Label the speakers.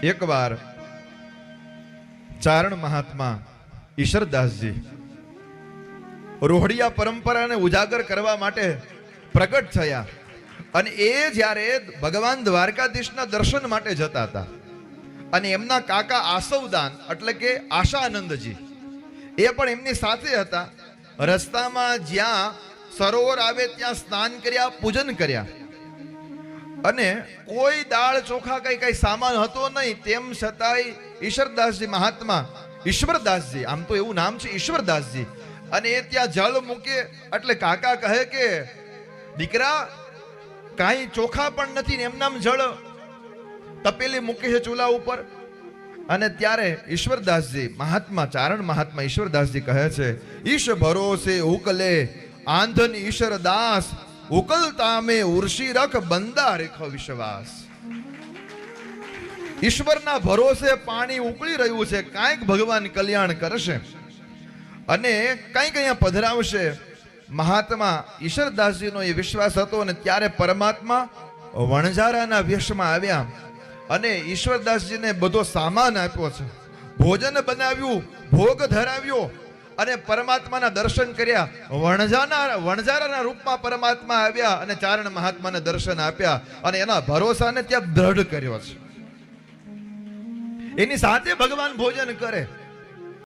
Speaker 1: એકવાર ચારણ મહાત્મા ઈશ્વરદાસજી રોહડિયા પરંપરાને ઉજાગર કરવા માટે પ્રગટ થયા અને એ જ્યારે ભગવાન દ્વારકાધીશના દર્શન માટે જતા હતા અને એમના કાકા આસવદાન એટલે કે આશાનંદજી એ પણ એમની સાથે હતા. રસ્તામાં જ્યાં સરોવર આવે ત્યાં સ્નાન કર્યા, પૂજન કર્યા અને કોઈ દાળ ચોખા કઈ સામાન હતો નહીં. તેમ છતાંય ઈશ્વરદાસજી મહાત્મા ઈશ્વરદાસજી, આમ તો એવું નામ છે ઈશ્વરદાસજી, અને એ ત્યાં જળ મૂકે એટલે કાકા કહે કે દીકરા કાંઈ ચોખા પણ નથી ને એમનામ જળ તપેલી મૂકે છે ચૂલા ઉપર. અને ત્યારે ઈશ્વરદાસજી મહાત્મા ચારણ મહાત્મા ઈશ્વરદાસજી કહે છે, ઈશ ભરોસે ઉકલે આંધન ઈશ્વરદાસ, ઉકલતા મે ઉર્ષી રખ બંદા રેખ વિશ્વાસ. ઈશ્વરના ભરોસે પાણી ઉકળી રહ્યું છે, કાંઈક ભગવાન કલ્યાણ કરશે અને કંઈક અહીંયા પધરાવશે. મહાત્મા ઈશ્વરદાસજીનો એ વિશ્વાસ હતો અને ત્યારે પરમાત્મા વણઝારાના વેશમાં આવ્યા અને ઈશ્વરદાસજીને બધો સામાન આપ્યો છે, ભોજન બનાવ્યું, ભોગ ધરાવ્યો અને પરમાત્માના દર્શન કર્યા. વણઝારાના રૂપમાં પરમાત્મા આવ્યા અને ચારણ મહાત્માને દર્શન આપ્યા અને એના ભરોસાને ત્યાં દ્રઢ કર્યો છે. એની સાથે ભગવાન ભોજન કરે.